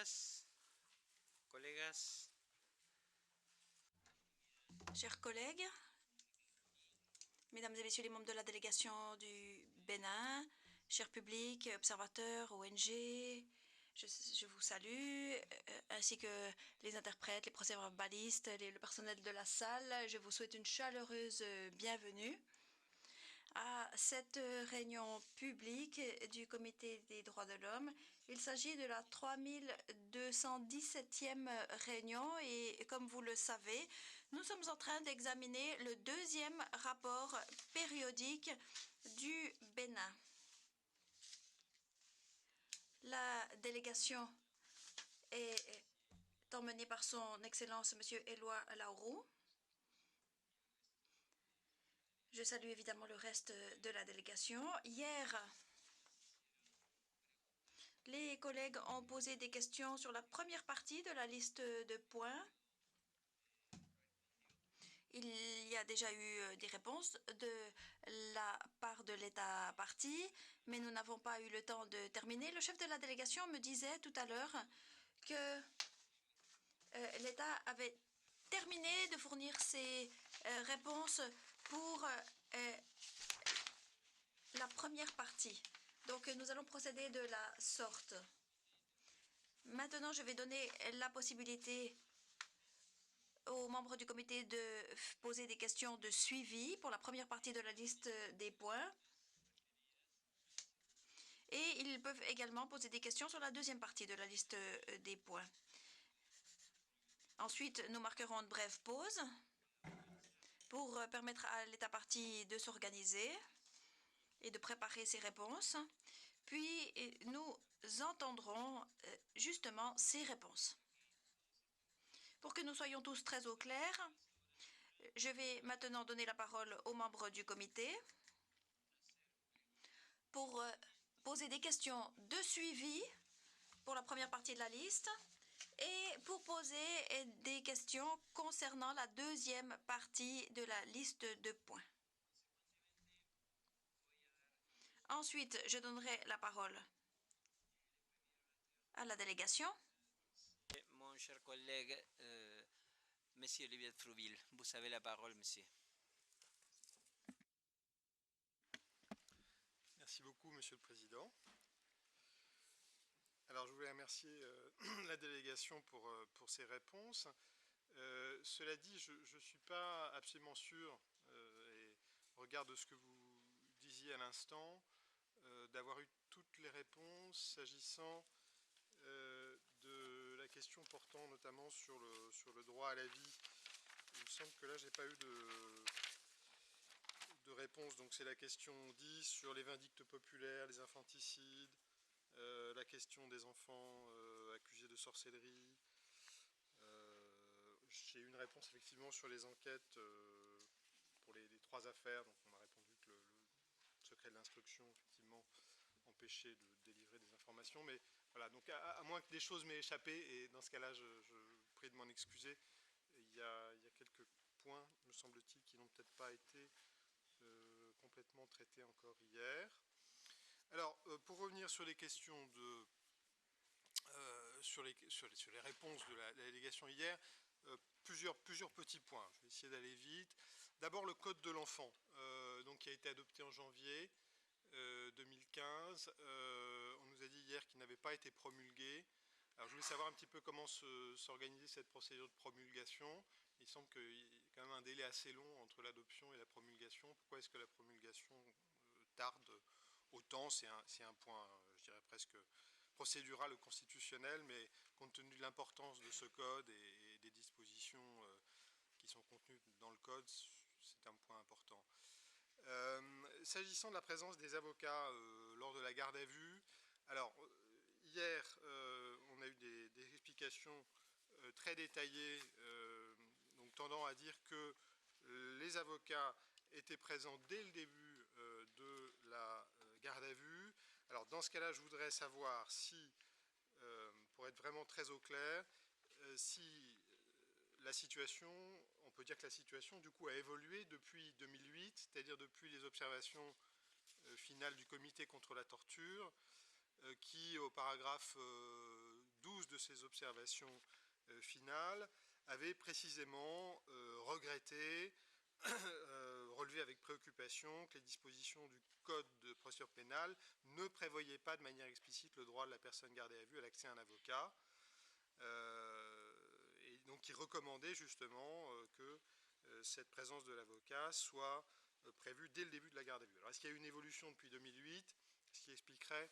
días, colegas. Chers collègues, mesdames et messieurs les membres de la délégation du Bénin, chers publics, observateurs, ONG, je vous salue, ainsi que les interprètes, les procès-verbalistes, le personnel de la salle. Je vous souhaite une chaleureuse bienvenue à cette réunion publique du Comité des droits de l'homme. Il s'agit de la 3217e réunion et comme vous le savez, nous sommes en train d'examiner le deuxième rapport périodique du Bénin. La délégation est emmenée par son Excellence M. Éloi Laourou. Je salue évidemment le reste de la délégation. Hier, les collègues ont posé des questions sur la première partie de la liste de points. Il y a déjà eu des réponses de la part de l'État parti, mais nous n'avons pas eu le temps de terminer. Le chef de la délégation me disait tout à l'heure que l'État avait terminé de fournir ses réponses pour la première partie. Donc nous allons procéder de la sorte. Maintenant, je vais donner la possibilité aux membres du comité de poser des questions de suivi pour la première partie de la liste des points. Et ils peuvent également poser des questions sur la deuxième partie de la liste des points. Ensuite, nous marquerons une brève pause pour permettre à l'État parti de s'organiser et de préparer ses réponses. Puis, nous entendrons justement ces réponses. Pour que nous soyons tous très au clair, je vais maintenant donner la parole aux membres du comité pour poser des questions de suivi pour la première partie de la liste et pour poser des questions concernant la deuxième partie de la liste de points. Ensuite, je donnerai la parole à la délégation. Mon cher collègue, Monsieur Olivier Trouville, vous avez la parole, monsieur. Merci beaucoup, Monsieur le Président. Alors, je voulais remercier la délégation pour ses réponses. Cela dit, je ne suis pas absolument sûr, et au regard de ce que vous disiez à l'instant, d'avoir eu toutes les réponses s'agissant de la question portant notamment sur le droit à la vie. Il me semble que là, je n'ai pas eu de réponse. Donc c'est la question 10 sur les vindictes populaires, les infanticides, la question des enfants accusés de sorcellerie. J'ai eu une réponse effectivement sur les enquêtes pour les 3 affaires. Donc on m'a répondu que le secret de l'instruction effectivement empêchait de délivrer des informations. Mais voilà, donc à moins que des choses m'aient échappé, et dans ce cas-là je prie de m'en excuser, il y a quelques points, me semble-t-il, qui n'ont peut-être pas été complètement traité encore hier. Alors, pour revenir sur les questions sur les réponses de la délégation hier, plusieurs petits points. Je vais essayer d'aller vite. D'abord, le code de l'enfant, donc qui a été adopté en janvier 2015. On nous a dit hier qu'il n'avait pas été promulgué. Alors, je voulais savoir un petit peu comment s'organiser cette procédure de promulgation. Il semble qu'il y ait quand même un délai assez long entre l'adoption et la promulgation. Pourquoi est-ce que la promulgation tarde autant? C'est un point, je dirais presque procédural ou constitutionnel, mais compte tenu de l'importance de ce code et des dispositions qui sont contenues dans le code, c'est un point important. S'agissant de la présence des avocats lors de la garde à vue, alors hier on a eu des explications très détaillées, donc tendant à dire que les avocats étaient présents dès le début de la garde à vue. Alors dans ce cas-là, je voudrais savoir si, pour être vraiment très au clair, si la situation, on peut dire que la situation du coup a évolué depuis 2008, c'est-à-dire depuis les observations finales du comité contre la torture, qui au paragraphe 12 de ces observations finales avaient précisément regretté, relevé avec préoccupation que les dispositions du Code de procédure pénale ne prévoyaient pas de manière explicite le droit de la personne gardée à vue à l'accès à un avocat. Et donc, ils recommandaient justement que cette présence de l'avocat soit prévue dès le début de la garde à vue. Alors, est-ce qu'il y a eu une évolution depuis 2008 ? Ce qui expliquerait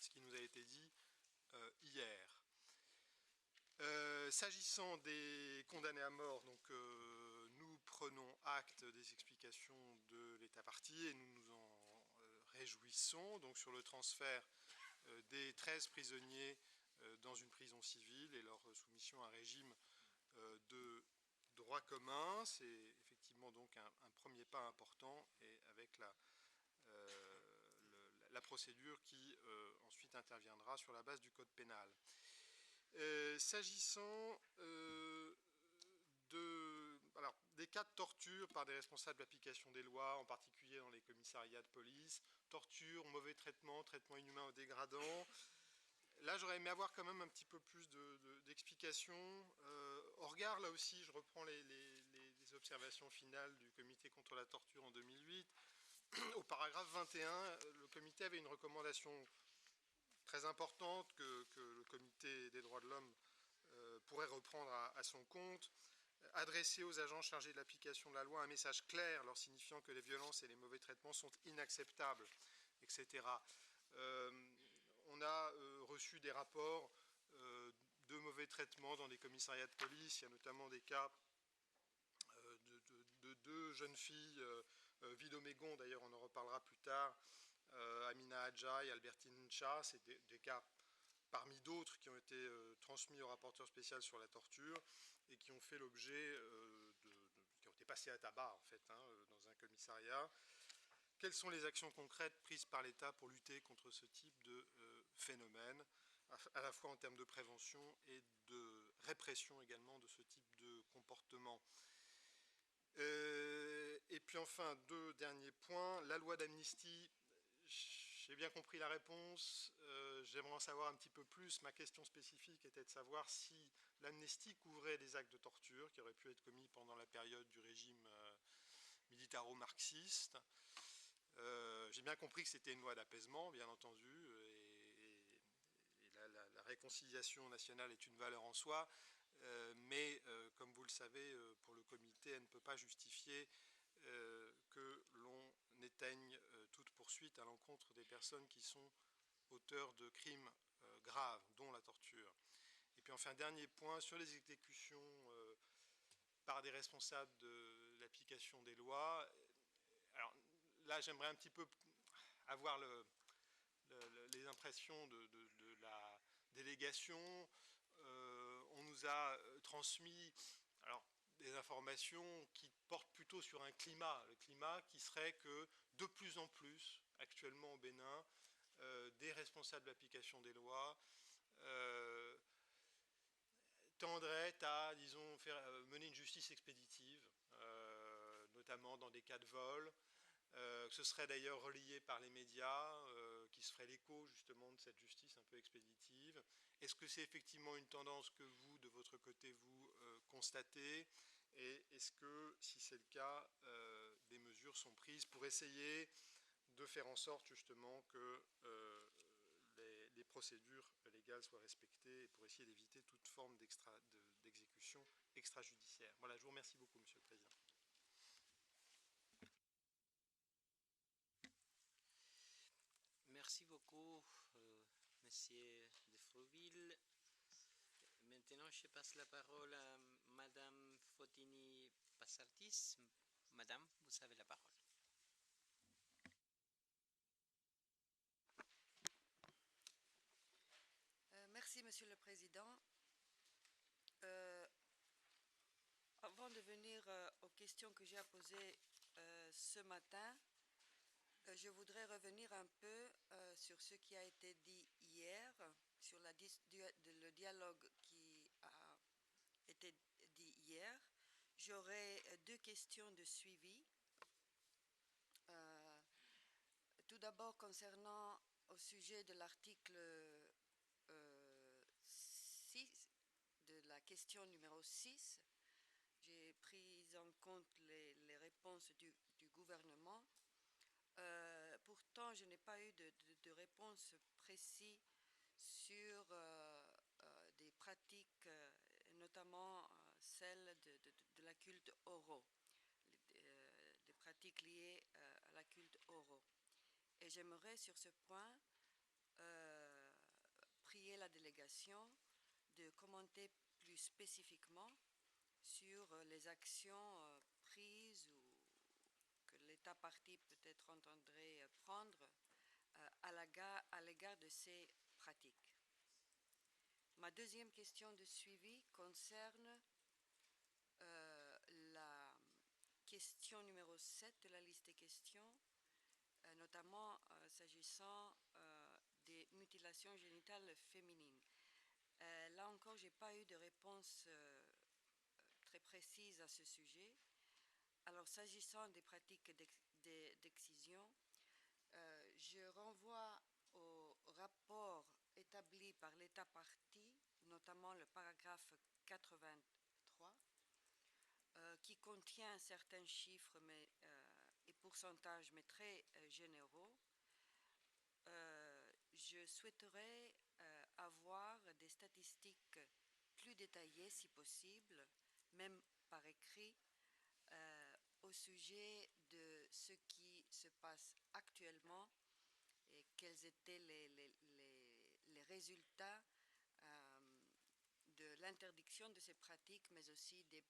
ce qui nous a été dit hier. S'agissant des condamnés à mort, donc, nous prenons acte des explications de l'État partie et nous nous en réjouissons. Donc, sur le transfert des 13 prisonniers dans une prison civile et leur soumission à un régime de droit commun, c'est effectivement donc un premier pas important, et avec la procédure qui ensuite interviendra sur la base du code pénal. S'agissant des cas de torture par des responsables d'application des lois, en particulier dans les commissariats de police, torture, mauvais traitement, traitement inhumain ou dégradant, là j'aurais aimé avoir quand même un petit peu plus d'explications. Au regard, là aussi, je reprends les observations finales du comité contre la torture en 2008. Au paragraphe 21, le comité avait une recommandation très importante que le comité des droits de l'homme pourrait reprendre à son compte: adresser aux agents chargés de l'application de la loi un message clair leur signifiant que les violences et les mauvais traitements sont inacceptables, etc. On a reçu des rapports de mauvais traitements dans des commissariats de police. Il y a notamment des cas de deux jeunes filles, Vidomégon, d'ailleurs on en reparlera plus tard, Amina Hadja et Albertine Cha. C'est des cas parmi d'autres qui ont été transmis au rapporteur spécial sur la torture et qui ont fait l'objet qui ont été passés à tabac en fait, dans un commissariat. Quelles sont les actions concrètes prises par l'État pour lutter contre ce type de phénomène, à la fois en termes de prévention et de répression également de ce type de comportement? Et puis enfin, deux derniers points. La loi d'amnistie, j'ai bien compris la réponse, j'aimerais en savoir un petit peu plus. Ma question spécifique était de savoir si l'amnistie couvrait des actes de torture qui auraient pu être commis pendant la période du régime militaro-marxiste. J'ai bien compris que c'était une loi d'apaisement, bien entendu, et la réconciliation nationale est une valeur en soi, mais comme vous le savez, pour le comité, elle ne peut pas justifier que l'on éteigne toute poursuite à l'encontre des personnes qui sont auteurs de crimes graves, dont la torture. Et puis enfin, dernier point, sur les exécutions par des responsables de l'application des lois. Alors là, j'aimerais un petit peu avoir les impressions de la délégation. On nous a transmis des informations qui portent plutôt sur un climat. Le climat qui serait que de plus en plus, actuellement au Bénin, des responsables d'application des lois tendraient à, disons, mener une justice expéditive, notamment dans des cas de vol. Ce serait d'ailleurs relayé par les médias, qui se ferait l'écho justement de cette justice un peu expéditive. Est-ce que c'est effectivement une tendance que vous, de votre côté, vous constatez? Et est-ce que, si c'est le cas, des mesures sont prises pour essayer de faire en sorte justement que les procédures légales soient respectées, et pour essayer d'éviter toute forme d'exécution extrajudiciaire? Voilà, je vous remercie beaucoup, Monsieur le Président. Merci beaucoup, Monsieur de Frouville. Maintenant, je passe la parole à Madame Fotini Passartis. Madame, vous avez la parole. Merci, Monsieur le Président. Avant de venir aux questions que j'ai à poser ce matin, je voudrais revenir un peu sur ce qui a été dit hier, sur le dialogue qui a été dit hier. J'aurai deux questions de suivi. Tout d'abord, concernant au sujet de l'article question numéro 6. J'ai pris en compte les réponses du gouvernement. Pourtant, je n'ai pas eu de réponse précise sur des pratiques, notamment celles de la culte oraux, des pratiques liées à la culte oraux. Et j'aimerais sur ce point prier la délégation de commenter plus spécifiquement sur les actions prises ou que l'État partie peut-être entendrait prendre à l'égard de ces pratiques. Ma deuxième question de suivi concerne la question numéro 7 de la liste des questions, notamment s'agissant des mutilations génitales féminines. Là encore, je n'ai pas eu de réponse très précise à ce sujet. Alors, s'agissant des pratiques d'excision, je renvoie au rapport établi par l'État partie, notamment le paragraphe 83, qui contient certains chiffres et pourcentages, mais très généraux. Je souhaiterais avoir des statistiques plus détaillées, si possible, même par écrit, au sujet de ce qui se passe actuellement et quels étaient les résultats de l'interdiction de ces pratiques, mais aussi des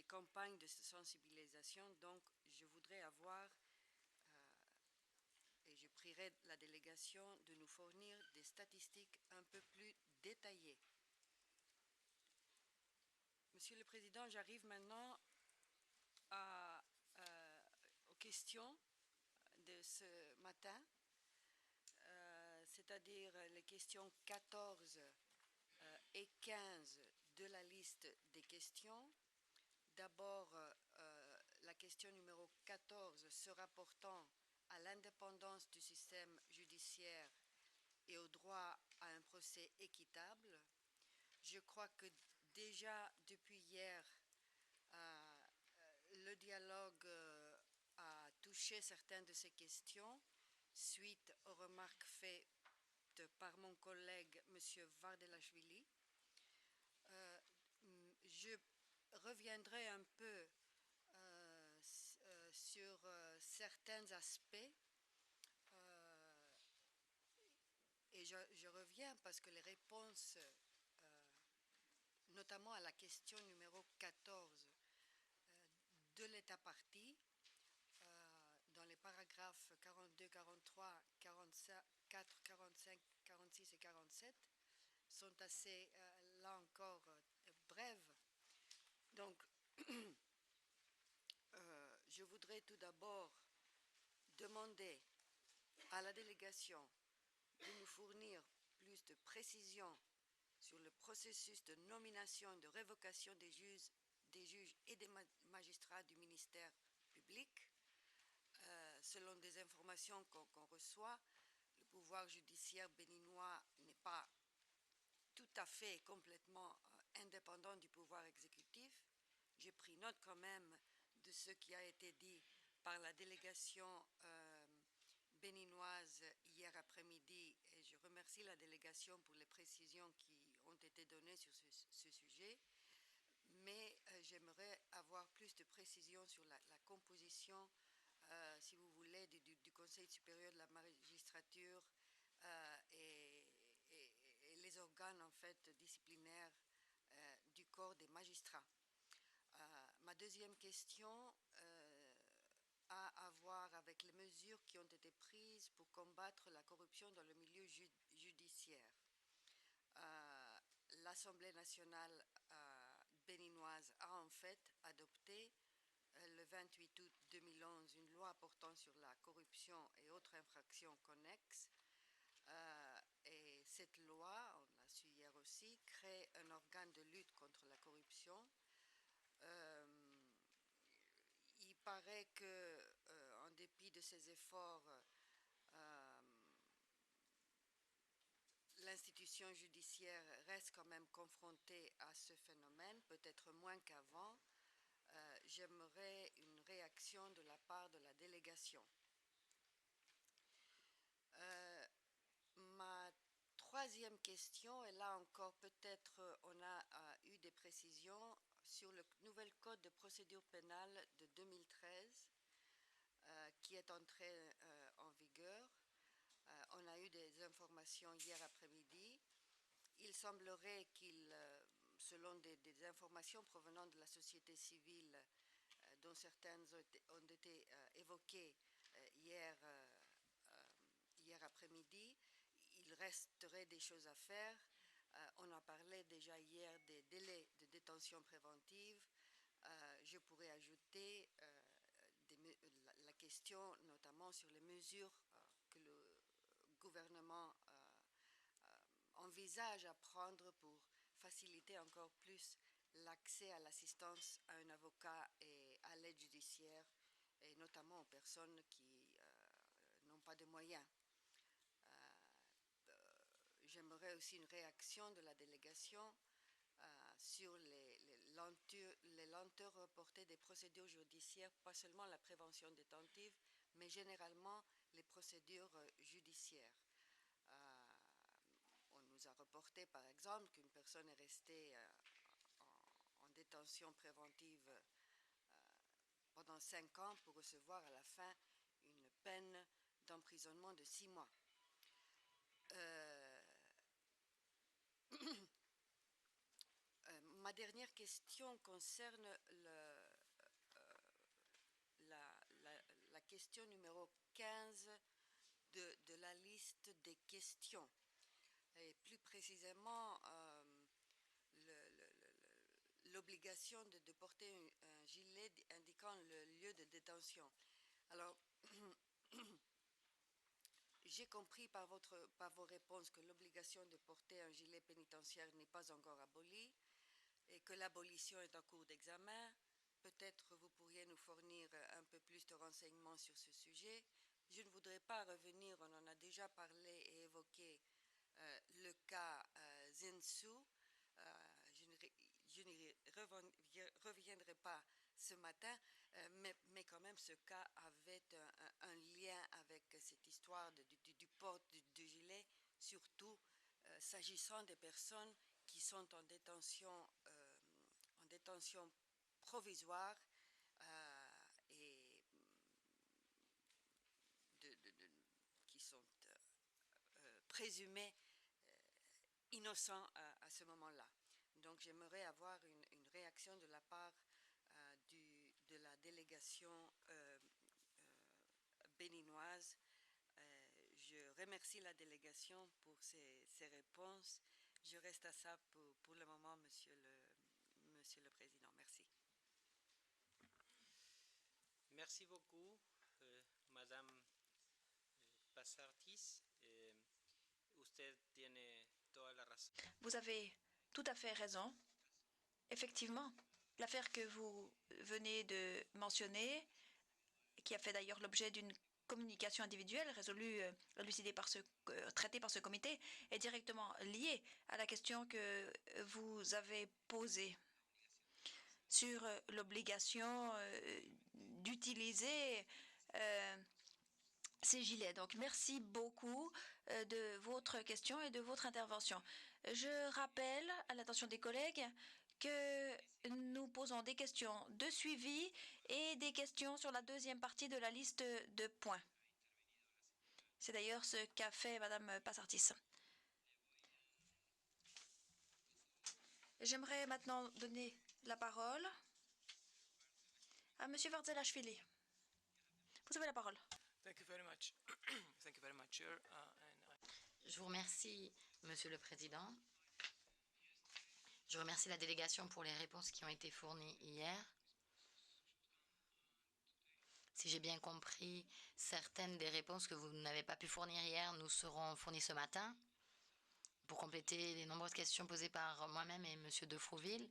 campagnes de sensibilisation. Donc, je voudrais avoir, et je prierai la délégation de nous fournir des statistiques un peu plus détaillées. Monsieur le Président, j'arrive maintenant aux questions de ce matin, c'est-à-dire les questions 14 et 15 de la liste des questions. D'abord, la question numéro 14 se rapportant à l'indépendance du système judiciaire et au droit à un procès équitable. Je crois que déjà depuis hier, le dialogue a touché certaines de ces questions suite aux remarques faites par mon collègue M. Vardelashvili. Je reviendrai un peu sur certains aspects et je reviens parce que les réponses, notamment à la question numéro 14 de l'État partie, dans les paragraphes 42, 43, 44, 45, 46 et 47, sont assez, là encore, brèves. Donc, je voudrais tout d'abord demander à la délégation de nous fournir plus de précisions sur le processus de nomination et de révocation des juges et des magistrats du ministère public. Selon des informations qu'on reçoit, le pouvoir judiciaire béninois n'est pas tout à fait complètement indépendant du pouvoir exécutif. J'ai pris note quand même de ce qui a été dit par la délégation béninoise hier après-midi et je remercie la délégation pour les précisions qui ont été données sur ce sujet. Mais j'aimerais avoir plus de précisions sur la composition, si vous voulez, du Conseil supérieur de la magistrature et les organes en fait disciplinaires du corps des magistrats. Ma deuxième question a à voir avec les mesures qui ont été prises pour combattre la corruption dans le milieu judiciaire. L'Assemblée nationale béninoise a en fait adopté le 28 août 2011 une loi portant sur la corruption et autres infractions connexes. Et cette loi, on l'a su hier aussi, crée un organe de lutte contre la corruption. Il paraît que, en dépit de ces efforts, institutions judiciaires restent quand même confrontées à ce phénomène, peut-être moins qu'avant. J'aimerais une réaction de la part de la délégation. Ma troisième question, et là encore peut-être on a eu des précisions sur le nouvel code de procédure pénale de 2013 qui est entré en vigueur. On a eu des informations hier après-midi. Il semblerait qu'il, selon des informations provenant de la société civile, dont certaines ont été évoquées hier après-midi, il resterait des choses à faire. On a parlé déjà hier des délais de détention préventive. Je pourrais ajouter la question notamment sur les mesures que le gouvernement envisage à prendre pour faciliter encore plus l'accès à l'assistance à un avocat et à l'aide judiciaire, et notamment aux personnes qui n'ont pas de moyens. J'aimerais aussi une réaction de la délégation sur les lenteurs reportées des procédures judiciaires, pas seulement la prévention détentive, mais généralement les procédures judiciaires. On nous a reporté par exemple qu'une personne est restée en détention préventive pendant 5 ans pour recevoir à la fin une peine d'emprisonnement de 6 mois. Ma dernière question concerne la question numéro 15 de la liste des questions. Et plus précisément, l'obligation de porter un gilet indiquant le lieu de détention. Alors, j'ai compris par vos réponses que l'obligation de porter un gilet pénitentiaire n'est pas encore abolie et que l'abolition est en cours d'examen. Peut-être vous pourriez nous fournir un peu plus de renseignements sur ce sujet. Je ne voudrais pas revenir, on en a déjà parlé et évoqué le cas Zensu. Je n'y reviendrai pas ce matin, mais quand même ce cas avait un lien avec cette histoire du port du gilet, surtout s'agissant des personnes qui sont en détention provisoire et qui sont présumés innocents à ce moment-là. Donc j'aimerais avoir une réaction de la part de la délégation béninoise. Je remercie la délégation pour ses réponses. Je reste à ça pour le moment, Monsieur le Président. Merci. Merci beaucoup, Madame Passartis. Usted tiene toda la razón. Vous avez tout à fait raison. Effectivement, l'affaire que vous venez de mentionner, qui a fait d'ailleurs l'objet d'une communication individuelle résolue, traitée par ce comité, est directement liée à la question que vous avez posée sur l'obligation d'utiliser ces gilets. Donc, merci beaucoup de votre question et de votre intervention. Je rappelle à l'attention des collègues que nous posons des questions de suivi et des questions sur la deuxième partie de la liste de points. C'est d'ailleurs ce qu'a fait Madame Passartis. J'aimerais maintenant donner la parole à Monsieur Varzelashvili. Vous avez la parole. Thank you very much. Thank you very much, Chair. Je vous remercie, Monsieur le Président. Je remercie la délégation pour les réponses qui ont été fournies hier. Si j'ai bien compris, certaines des réponses que vous n'avez pas pu fournir hier nous seront fournies ce matin pour compléter les nombreuses questions posées par moi-même et Monsieur de Frouville.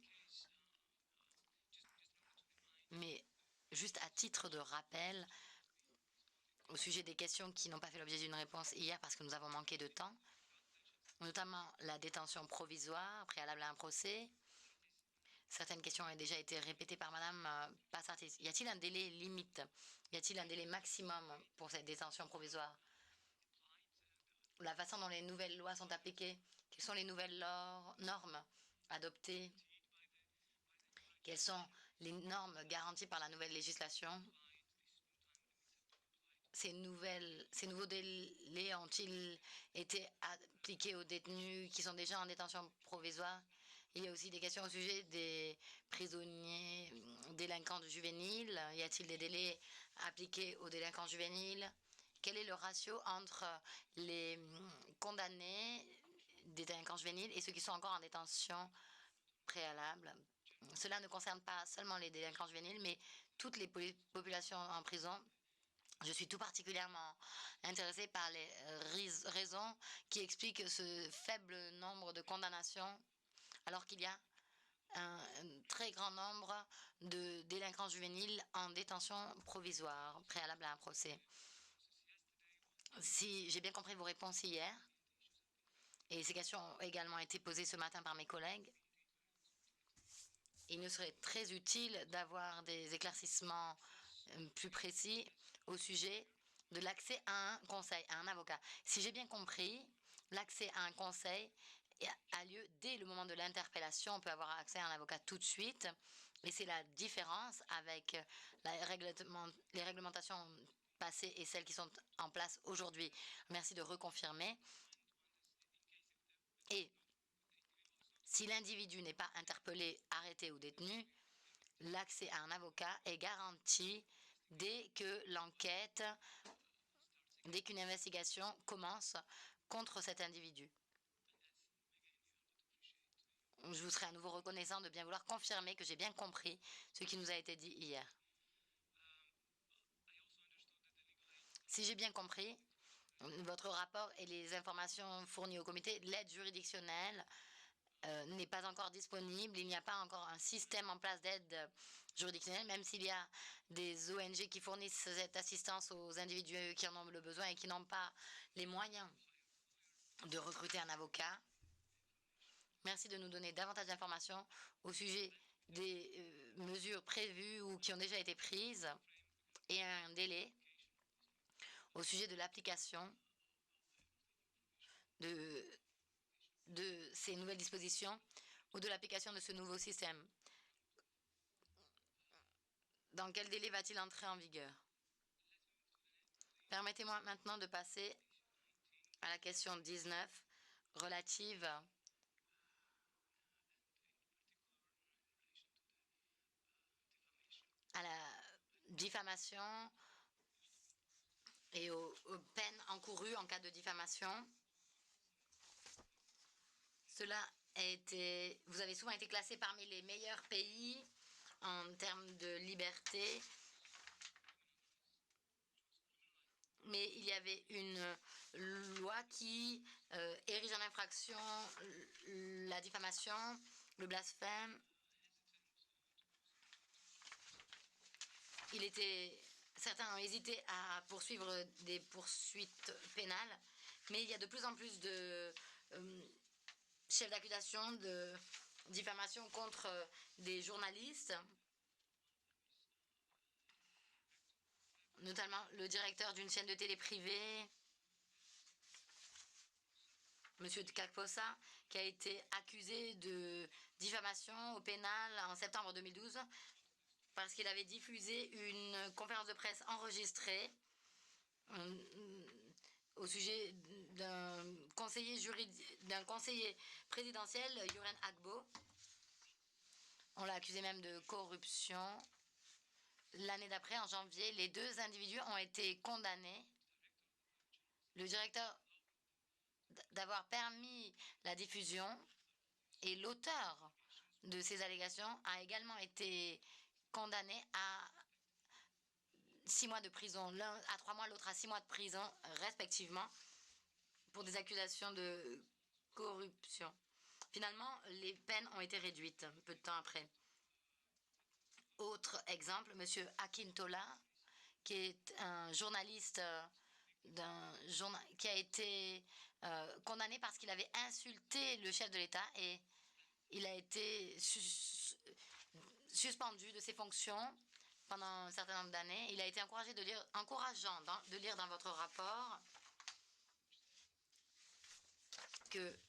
Mais juste à titre de rappel, au sujet des questions qui n'ont pas fait l'objet d'une réponse hier parce que nous avons manqué de temps, notamment la détention provisoire préalable à un procès. Certaines questions ont déjà été répétées par Madame Passartis. Y a-t-il un délai limite? Y a-t-il un délai maximum pour cette détention provisoire? La façon dont les nouvelles lois sont appliquées, quelles sont les nouvelles normes adoptées? Quelles sont les normes garanties par la nouvelle législation? Ces nouveaux délais ont-ils été appliqués aux détenus qui sont déjà en détention provisoire? Il y a aussi des questions au sujet des prisonniers délinquants juvéniles. Y a-t-il des délais appliqués aux délinquants juvéniles? Quel est le ratio entre les condamnés des délinquants juvéniles et ceux qui sont encore en détention préalable? Cela ne concerne pas seulement les délinquants juvéniles, mais toutes les populations en prison. Je suis tout particulièrement intéressée par les raisons qui expliquent ce faible nombre de condamnations, alors qu'il y a un très grand nombre de délinquants juvéniles en détention provisoire, préalable à un procès. Si j'ai bien compris vos réponses hier, et ces questions ont également été posées ce matin par mes collègues, il nous serait très utile d'avoir des éclaircissements plus précis au sujet de l'accès à un conseil, à un avocat. Si j'ai bien compris, l'accès à un conseil a lieu dès le moment de l'interpellation. On peut avoir accès à un avocat tout de suite. Et c'est la différence avec les réglementations passées et celles qui sont en place aujourd'hui. Merci de reconfirmer. Et si l'individu n'est pas interpellé, arrêté ou détenu, l'accès à un avocat est garanti dès qu'une investigation commence contre cet individu. Je vous serai à nouveau reconnaissant de bien vouloir confirmer que j'ai bien compris ce qui nous a été dit hier. Si j'ai bien compris, votre rapport et les informations fournies au comité, l'aide juridictionnelle n'est pas encore disponible. Il n'y a pas encore un système en place d'aide juridictionnelle, même s'il y a des ONG qui fournissent cette assistance aux individus qui en ont le besoin et qui n'ont pas les moyens de recruter un avocat. Merci de nous donner davantage d'informations au sujet des mesures prévues ou qui ont déjà été prises et un délai au sujet de l'application de ces nouvelles dispositions ou de l'application de ce nouveau système. Dans quel délai va-t-il entrer en vigueur? Permettez-moi maintenant de passer à la question 19 relative à la diffamation et aux peines encourues en cas de diffamation. Vous avez souvent été classé parmi les meilleurs pays en termes de liberté, mais il y avait une loi qui érige en infraction la diffamation, le blasphème. Certains ont hésité à poursuivre des poursuites pénales, mais il y a de plus en plus de chefs d'accusation de diffamation contre des journalistes, notamment le directeur d'une chaîne de télé privée, M. Kakposa, qui a été accusé de diffamation au pénal en septembre 2012 parce qu'il avait diffusé une conférence de presse enregistrée au sujet d'un conseiller présidentiel, Yoren Agbo. On l'a accusé même de corruption. L'année d'après, en janvier, les deux individus ont été condamnés. Le directeur d'avoir permis la diffusion et l'auteur de ces allégations a également été condamné à 6 mois de prison, l'un à 3 mois, l'autre à 6 mois de prison, respectivement, pour des accusations de corruption. Finalement, les peines ont été réduites peu de temps après. Autre exemple, M. Akintola, qui est un journaliste d'un journal qui a été condamné parce qu'il avait insulté le chef de l'État et il a été suspendu de ses fonctions pendant un certain nombre d'années. Il a été encourageant de lire dans votre rapport que,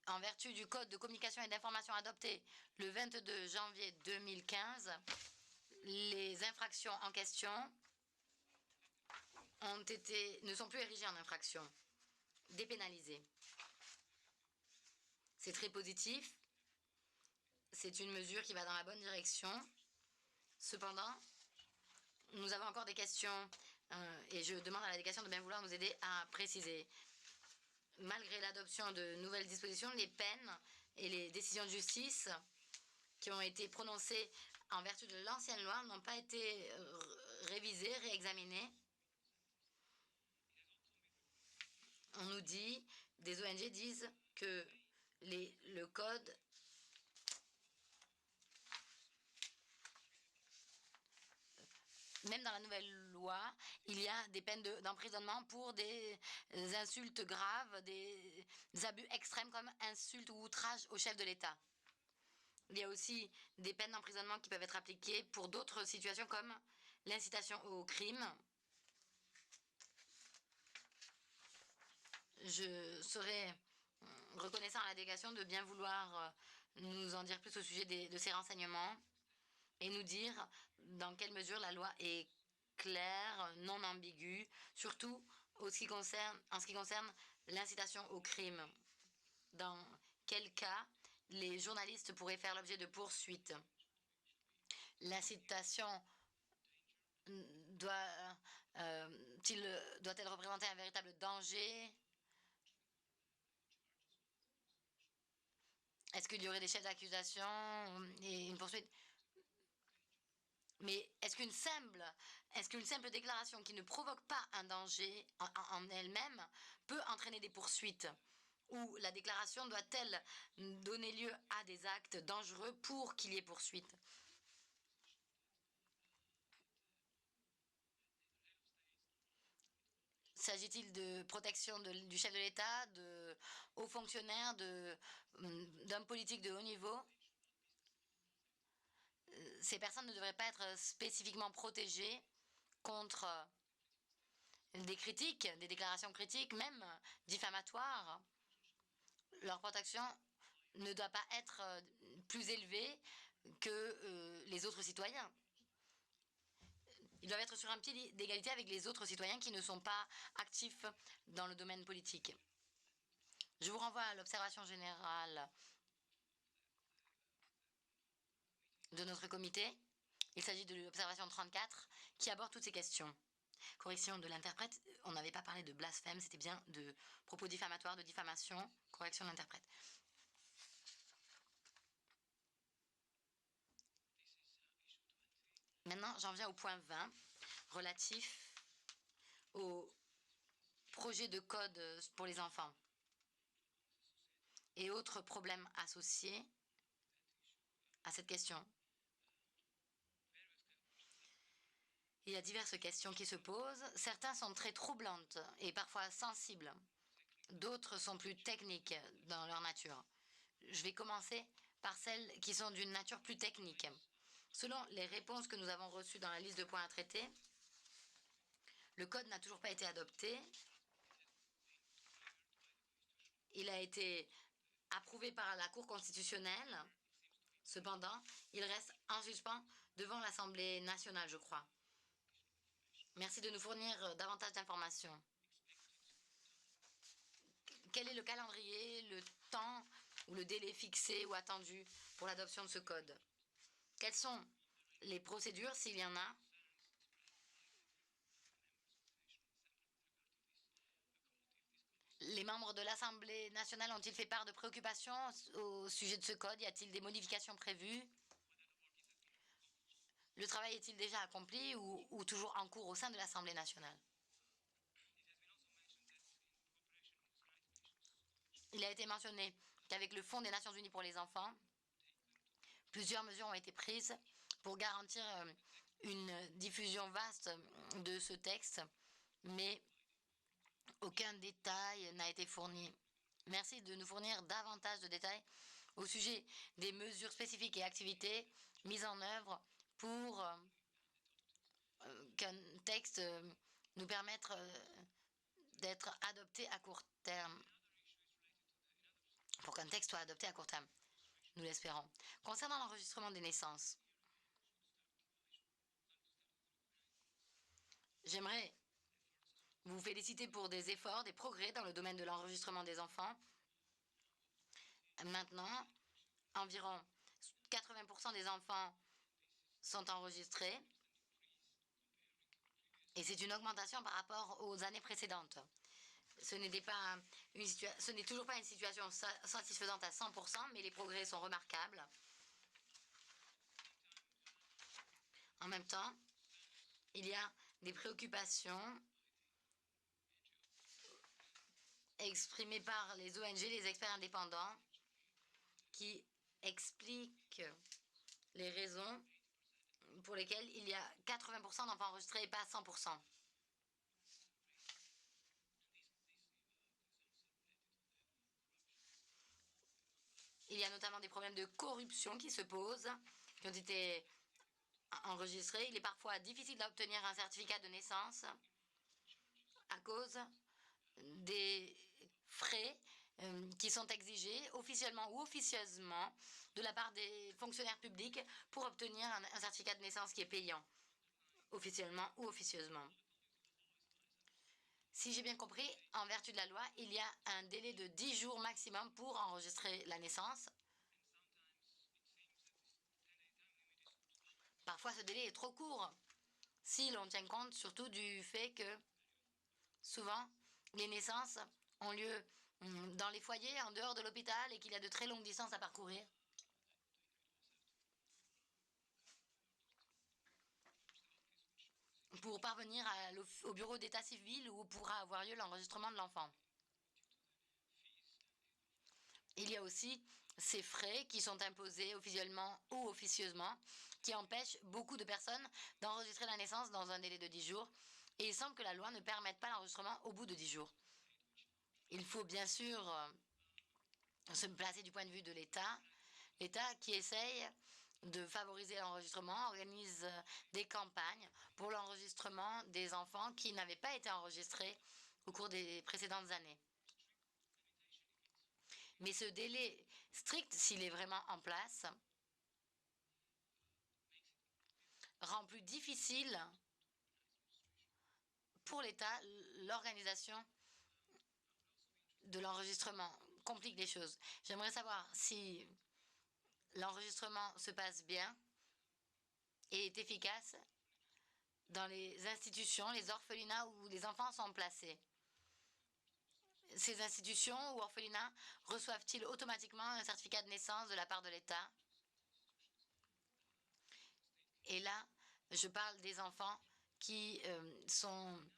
en vertu du Code de communication et d'information adopté le 22 janvier 2015, les infractions en question ne sont plus érigées en infraction, dépénalisées. C'est très positif. C'est une mesure qui va dans la bonne direction. Cependant, nous avons encore des questions et je demande à la délégation de bien vouloir nous aider à préciser. Malgré l'adoption de nouvelles dispositions, les peines et les décisions de justice qui ont été prononcées en vertu de l'ancienne loi n'ont pas été révisées, réexaminées. On nous dit, des ONG disent que le code même dans la nouvelle loi, il y a des peines d'emprisonnement pour des insultes graves, des abus extrêmes comme insultes ou outrages au chef de l'État. Il y a aussi des peines d'emprisonnement qui peuvent être appliquées pour d'autres situations comme l'incitation au crime. Je serais reconnaissant à la délégation de bien vouloir nous en dire plus au sujet de ces renseignements et nous dire dans quelle mesure la loi est claire, non ambiguë, surtout en ce qui concerne l'incitation au crime. Dans quel cas les journalistes pourraient faire l'objet de poursuites? L'incitation doit-elle représenter un véritable danger? Est-ce qu'il y aurait des chefs d'accusation et une poursuite? Mais est-ce qu'une simple déclaration qui ne provoque pas un danger en elle-même peut entraîner des poursuites? Ou la déclaration doit-elle donner lieu à des actes dangereux pour qu'il y ait poursuite? S'agit-il de protection du chef de l'État, de hauts fonctionnaires, d'hommes politiques de haut niveau? Ces personnes ne devraient pas être spécifiquement protégées contre des critiques, des déclarations critiques, même diffamatoires. Leur protection ne doit pas être plus élevée que les autres citoyens. Ils doivent être sur un pied d'égalité avec les autres citoyens qui ne sont pas actifs dans le domaine politique. Je vous renvoie à l'observation générale de notre comité. Il s'agit de l'observation 34 qui aborde toutes ces questions. Correction de l'interprète, on n'avait pas parlé de blasphème, c'était bien de propos diffamatoires, de diffamation. Correction de l'interprète. Maintenant, j'en viens au point 20, relatif au projet de code pour les enfants et autres problèmes associés à cette question. Il y a diverses questions qui se posent. Certaines sont très troublantes et parfois sensibles. D'autres sont plus techniques dans leur nature. Je vais commencer par celles qui sont d'une nature plus technique. Selon les réponses que nous avons reçues dans la liste de points à traiter, le code n'a toujours pas été adopté. Il a été approuvé par la Cour constitutionnelle. Cependant, il reste en suspens devant l'Assemblée nationale, je crois. Merci de nous fournir davantage d'informations. Quel est le calendrier, le temps ou le délai fixé ou attendu pour l'adoption de ce code? Quelles sont les procédures, s'il y en a? Les membres de l'Assemblée nationale ont-ils fait part de préoccupations au sujet de ce code? Y a-t-il des modifications prévues? Le travail est-il déjà accompli ou toujours en cours au sein de l'Assemblée nationale? Il a été mentionné qu'avec le Fonds des Nations Unies pour les enfants, plusieurs mesures ont été prises pour garantir une diffusion vaste de ce texte mais aucun détail n'a été fourni. Merci de nous fournir davantage de détails au sujet des mesures spécifiques et activités mises en œuvre pour qu'un texte nous permette d'être adopté à court terme. Pour qu'un texte soit adopté à court terme, nous l'espérons. Concernant l'enregistrement des naissances, j'aimerais vous féliciter pour des efforts, des progrès dans le domaine de l'enregistrement des enfants. Maintenant, environ 80% des enfants sont enregistrés et c'est une augmentation par rapport aux années précédentes. Ce n'est toujours pas une situation satisfaisante à 100%, mais les progrès sont remarquables. En même temps, il y a des préoccupations exprimées par les ONG, les experts indépendants, qui expliquent les raisons pour lesquelles il y a 80% d'enfants enregistrés et pas 100%. Il y a notamment des problèmes de corruption qui se posent, qui ont été enregistrés. Il est parfois difficile d'obtenir un certificat de naissance à cause des frais qui sont exigés officiellement ou officieusement de la part des fonctionnaires publics pour obtenir un certificat de naissance qui est payant, officiellement ou officieusement. Si j'ai bien compris, en vertu de la loi, il y a un délai de 10 jours maximum pour enregistrer la naissance. Parfois, ce délai est trop court, si l'on tient compte surtout du fait que souvent, les naissances ont lieu dans les foyers, en dehors de l'hôpital, et qu'il y a de très longues distances à parcourir. Pour parvenir au bureau d'état civil où pourra avoir lieu l'enregistrement de l'enfant. Il y a aussi ces frais qui sont imposés officiellement ou officieusement, qui empêchent beaucoup de personnes d'enregistrer la naissance dans un délai de 10 jours. Et il semble que la loi ne permette pas l'enregistrement au bout de 10 jours. Il faut bien sûr se placer du point de vue de l'État. L'État qui essaye de favoriser l'enregistrement organise des campagnes pour l'enregistrement des enfants qui n'avaient pas été enregistrés au cours des précédentes années. Mais ce délai strict, s'il est vraiment en place, rend plus difficile pour l'État l'organisation de l'enregistrement, complique les choses. J'aimerais savoir si l'enregistrement se passe bien et est efficace dans les institutions, les orphelinats où les enfants sont placés. Ces institutions ou orphelinats reçoivent-ils automatiquement un certificat de naissance de la part de l'État? Et là, je parle des enfants qui sont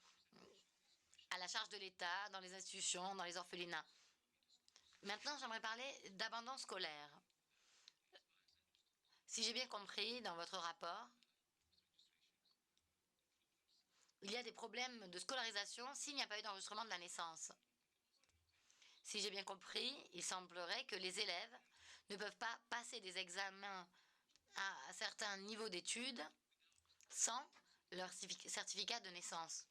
à la charge de l'État, dans les institutions, dans les orphelinats. Maintenant, j'aimerais parler d'abandon scolaire. Si j'ai bien compris, dans votre rapport, il y a des problèmes de scolarisation s'il n'y a pas eu d'enregistrement de la naissance. Si j'ai bien compris, il semblerait que les élèves ne peuvent pas passer des examens à certains niveaux d'études sans leur certificat de naissance.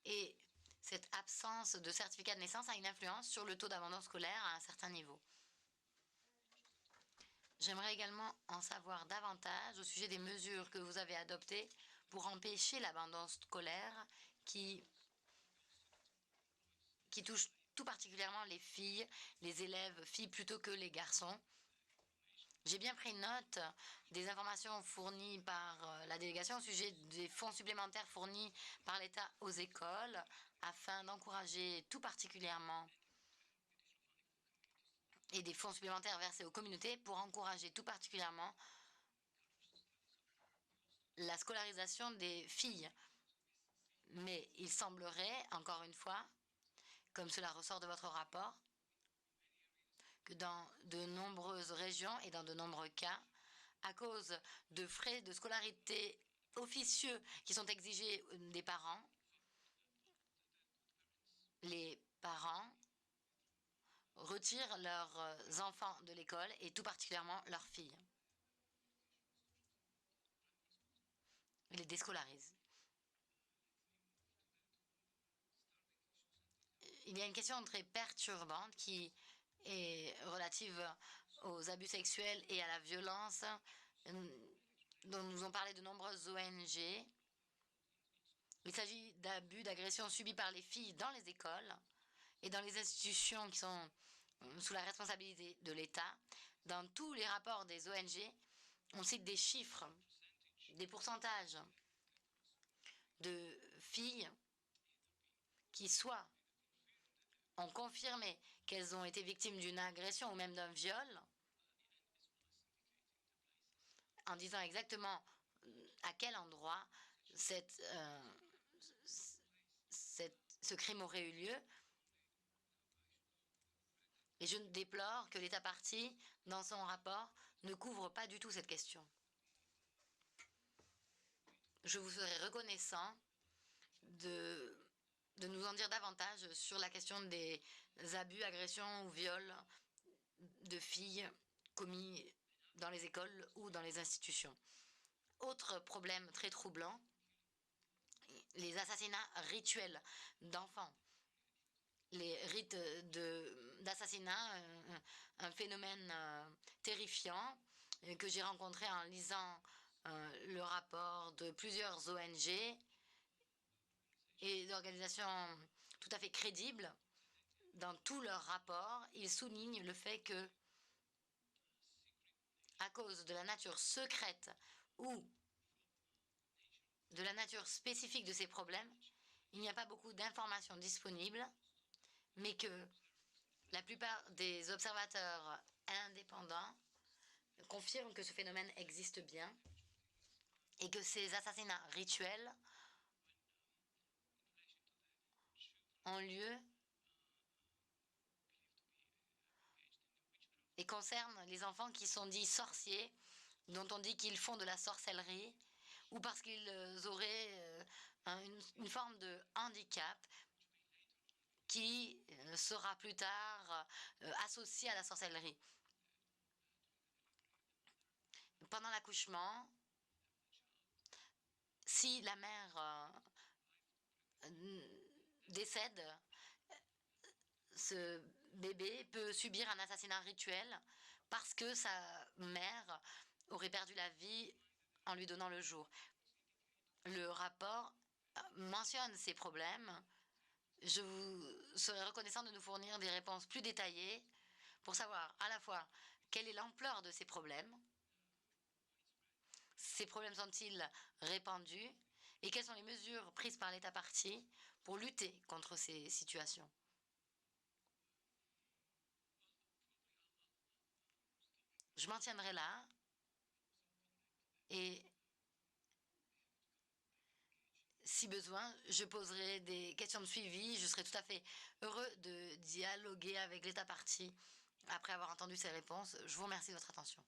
Et cette absence de certificat de naissance a une influence sur le taux d'abandon scolaire à un certain niveau. J'aimerais également en savoir davantage au sujet des mesures que vous avez adoptées pour empêcher l'abandon scolaire qui touche tout particulièrement les filles, les élèves filles plutôt que les garçons. J'ai bien pris note des informations fournies par la délégation au sujet des fonds supplémentaires fournis par l'État aux écoles afin d'encourager tout particulièrement et des fonds supplémentaires versés aux communautés pour encourager tout particulièrement la scolarisation des filles. Mais il semblerait, encore une fois, comme cela ressort de votre rapport, que dans de nombreuses régions et dans de nombreux cas, à cause de frais de scolarité officieux qui sont exigés des parents. Les parents retirent leurs enfants de l'école et tout particulièrement leurs filles. Ils les déscolarisent. Il y a une question très perturbante qui est relative aux abus sexuels et à la violence dont nous ont parlé de nombreuses ONG. Il s'agit d'abus, d'agressions subies par les filles dans les écoles et dans les institutions qui sont sous la responsabilité de l'État. Dans tous les rapports des ONG, on cite des chiffres, des pourcentages de filles qui soit ont confirmé qu'elles ont été victimes d'une agression ou même d'un viol, en disant exactement à quel endroit ce crime aurait eu lieu. Et je déplore que l'État partie, dans son rapport, ne couvre pas du tout cette question. Je vous serais reconnaissant de nous en dire davantage sur la question des abus, agressions ou viols de filles commis dans les écoles ou dans les institutions. Autre problème très troublant, les assassinats rituels d'enfants. Les rites d'assassinat, un phénomène terrifiant que j'ai rencontré en lisant le rapport de plusieurs ONG et d'organisations tout à fait crédibles. Dans tous leurs rapports, ils soulignent le fait que, à cause de la nature secrète ou de la nature spécifique de ces problèmes, il n'y a pas beaucoup d'informations disponibles, mais que la plupart des observateurs indépendants confirment que ce phénomène existe bien et que ces assassinats rituels ont lieu et concernent les enfants qui sont dits sorciers, dont on dit qu'ils font de la sorcellerie, ou parce qu'ils auraient une forme de handicap qui sera plus tard associé à la sorcellerie. Pendant l'accouchement, si la mère décède, ce bébé peut subir un assassinat rituel parce que sa mère aurait perdu la vie en lui donnant le jour. Le rapport mentionne ces problèmes. Je vous serais reconnaissant de nous fournir des réponses plus détaillées pour savoir à la fois quelle est l'ampleur de ces problèmes sont-ils répandus et quelles sont les mesures prises par l'État partie pour lutter contre ces situations. Je m'en tiendrai là et si besoin, je poserai des questions de suivi. Je serai tout à fait heureux de dialoguer avec l'État partie après avoir entendu ces réponses. Je vous remercie de votre attention.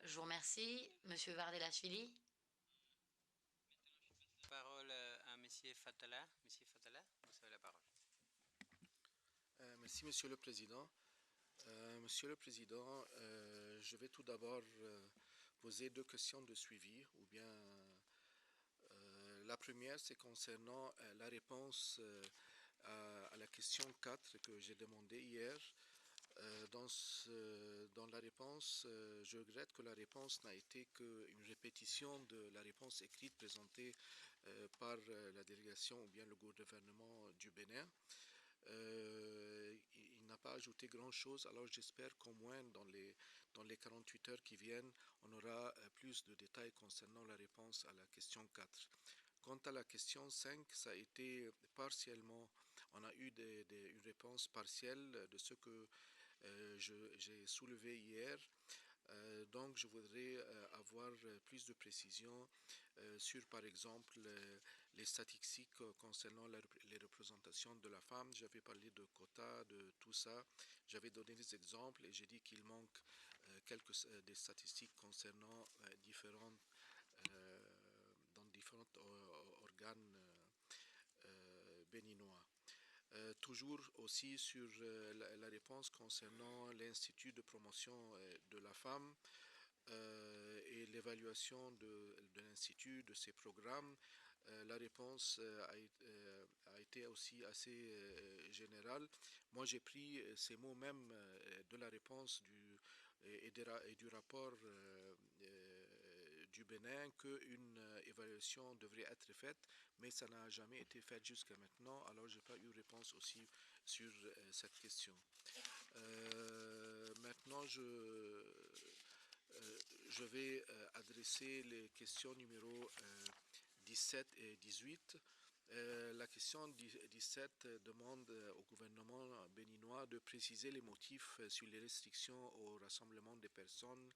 Je vous remercie, Monsieur Vardelashvili. Parole à M. Fatala. Monsieur Fatala, vous avez la parole. Merci, Monsieur le Président. Monsieur le Président, je vais tout d'abord poser deux questions de suivi, ou bien la première, c'est concernant la réponse à la question 4 que j'ai demandée hier. Dans la réponse, je regrette que la réponse n'a été qu'une répétition de la réponse écrite présentée par la délégation ou bien le gouvernement du Bénin. Il n'a pas ajouté grand-chose, alors j'espère qu'au moins dans les 48 heures qui viennent, on aura plus de détails concernant la réponse à la question 4. Quant à la question 5, ça a été partiellement, on a eu une réponse partielle de ce que j'ai soulevé hier. Donc je voudrais avoir plus de précisions sur par exemple les statistiques concernant les représentations de la femme. J'avais parlé de quotas, de tout ça. J'avais donné des exemples et j'ai dit qu'il manque quelques des statistiques concernant dans différents organes béninois. Toujours aussi sur la réponse concernant l'Institut de promotion de la femme et l'évaluation de l'Institut, de ses programmes. La réponse a été aussi assez générale. Moi, j'ai pris ces mots même de la réponse et du rapport du Bénin qu'une évaluation devrait être faite, mais ça n'a jamais été fait jusqu'à maintenant, alors je n'ai pas eu réponse aussi sur cette question. Maintenant, je vais adresser les questions numéro 17 et 18. La question 17 demande au gouvernement béninois de préciser les motifs sur les restrictions au rassemblement des personnes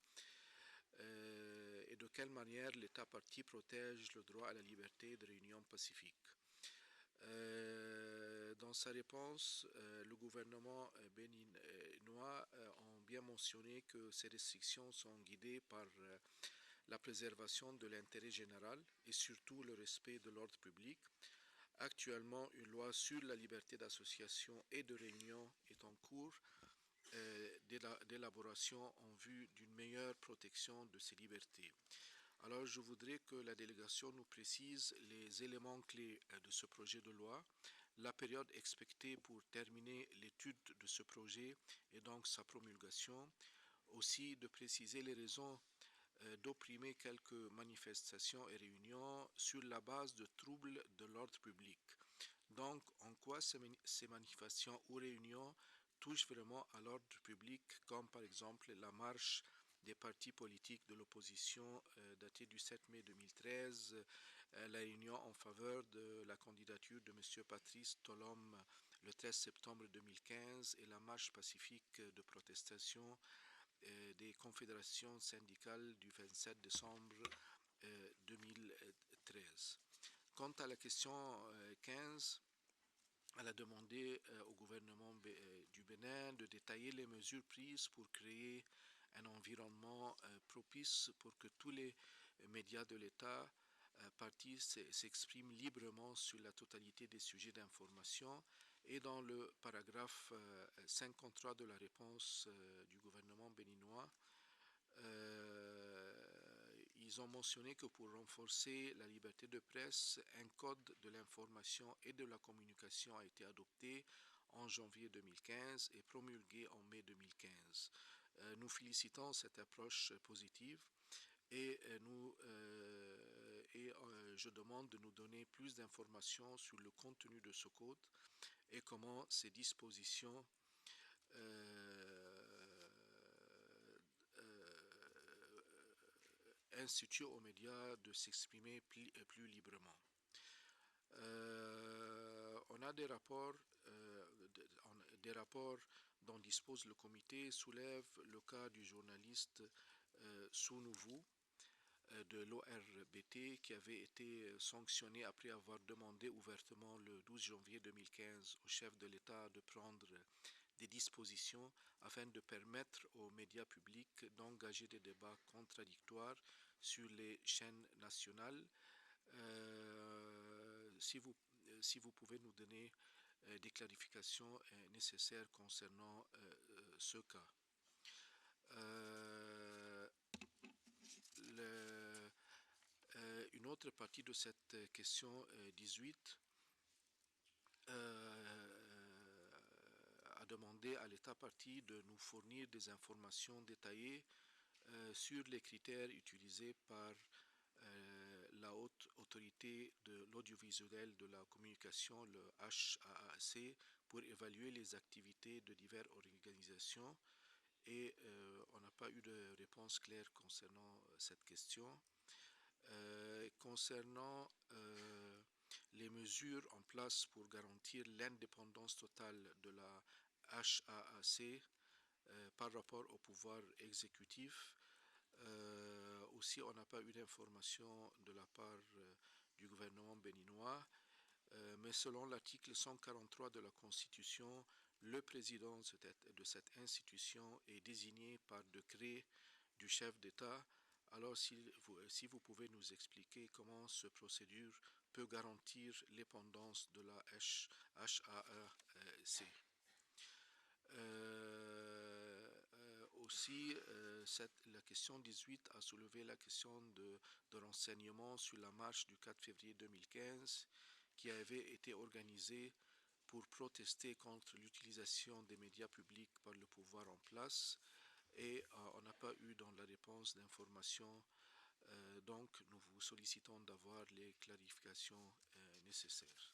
et de quelle manière l'État partie protège le droit à la liberté de réunion pacifique. Dans sa réponse, le gouvernement béninois a bien mentionné que ces restrictions sont guidées par la préservation de l'intérêt général et surtout le respect de l'ordre public. Actuellement, une loi sur la liberté d'association et de réunion est en cours d'élaboration en vue d'une meilleure protection de ces libertés. Alors, je voudrais que la délégation nous précise les éléments clés de ce projet de loi, la période expectée pour terminer l'étude de ce projet et donc sa promulgation, aussi de préciser les raisons d'opprimer quelques manifestations et réunions sur la base de troubles de l'ordre public. Donc, en quoi ces manifestations ou réunions touchent vraiment à l'ordre public, comme par exemple la marche des partis politiques de l'opposition datée du 7 mai 2013, la réunion en faveur de la candidature de M. Patrice Tolom le 13 septembre 2015 et la marche pacifique de protestation des confédérations syndicales du 27 décembre 2013. Quant à la question 15, elle a demandé au gouvernement du Bénin de détailler les mesures prises pour créer un environnement propice pour que tous les médias de l'État partis s'expriment librement sur la totalité des sujets d'information. Et dans le paragraphe 53 de la réponse du gouvernement béninois, ils ont mentionné que pour renforcer la liberté de presse, un code de l'information et de la communication a été adopté en janvier 2015 et promulgué en mai 2015. Nous félicitons cette approche positive et je demande de nous donner plus d'informations sur le contenu de ce code et comment ces dispositions instituent aux médias de s'exprimer plus librement. On a des rapports dont dispose le comité soulèvent le cas du journaliste Sounouvou de l'ORBT qui avait été sanctionné après avoir demandé ouvertement le 12 janvier 2015 au chef de l'État de prendre des dispositions afin de permettre aux médias publics d'engager des débats contradictoires sur les chaînes nationales. Si vous pouvez nous donner des clarifications nécessaires concernant ce cas. Une autre partie de cette question 18 a demandé à l'État partie de nous fournir des informations détaillées sur les critères utilisés par la haute autorité de l'audiovisuel de la communication, le HAAC, pour évaluer les activités de diverses organisations. Et on n'a pas eu de réponse claire concernant cette question. Concernant les mesures en place pour garantir l'indépendance totale de la HAAC par rapport au pouvoir exécutif, aussi on n'a pas eu d'informations de la part du gouvernement béninois, mais selon l'article 143 de la Constitution, Le président de cette institution est désigné par décret du chef d'État. Alors, si vous pouvez nous expliquer comment cette procédure peut garantir l'indépendance de la HAEC. Aussi, la question 18 a soulevé la question de renseignement sur la marche du 4 février 2015 qui avait été organisée pour protester contre l'utilisation des médias publics par le pouvoir en place et on n'a pas eu dans la réponse d'informations. Donc, nous vous sollicitons d'avoir les clarifications nécessaires.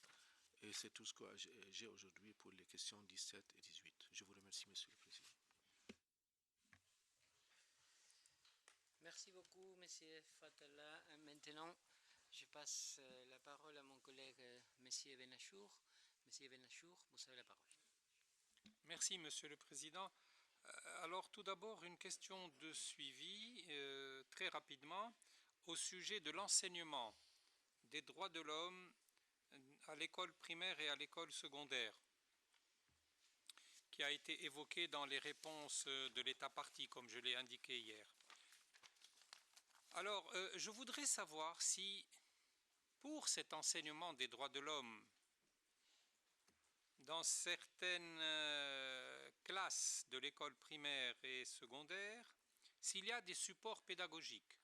Et c'est tout ce que j'ai aujourd'hui pour les questions 17 et 18. Je vous remercie, Monsieur le Président. Merci beaucoup, Monsieur Fatala. Maintenant, je passe la parole à mon collègue, Monsieur Benachour. Monsieur Benachour, vous avez la parole. Merci, Monsieur le Président. Alors, tout d'abord, une question de suivi, très rapidement, au sujet de l'enseignement des droits de l'homme à l'école primaire et à l'école secondaire, qui a été évoqué dans les réponses de l'État partie, comme je l'ai indiqué hier. Alors, je voudrais savoir si, pour cet enseignement des droits de l'homme, dans certaines classes de l'école primaire et secondaire, s'il y a des supports pédagogiques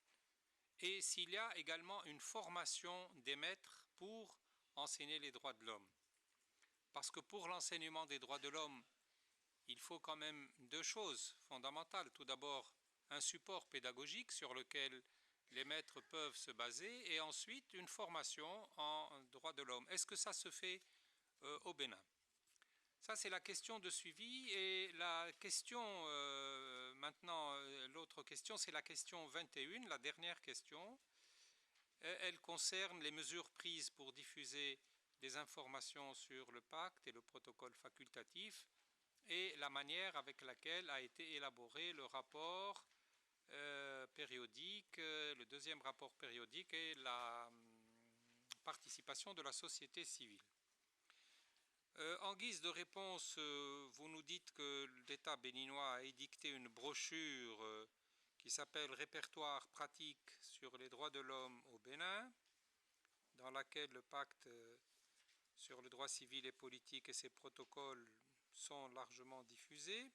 et s'il y a également une formation des maîtres pour enseigner les droits de l'homme. Parce que pour l'enseignement des droits de l'homme, il faut quand même deux choses fondamentales. Tout d'abord, un support pédagogique sur lequel les maîtres peuvent se baser et ensuite une formation en droits de l'homme. Est-ce que ça se fait au Bénin? Ça, c'est la question de suivi. Et la question, maintenant, l'autre question, c'est la question 21, la dernière question. Elle concerne les mesures prises pour diffuser des informations sur le pacte et le protocole facultatif et la manière avec laquelle a été élaboré le rapport périodique, le deuxième rapport périodique et la participation de la société civile. En guise de réponse, vous nous dites que l'État béninois a édicté une brochure qui s'appelle « Répertoire pratique sur les droits de l'homme au Bénin », dans laquelle le pacte sur le droit civil et politique et ses protocoles sont largement diffusés,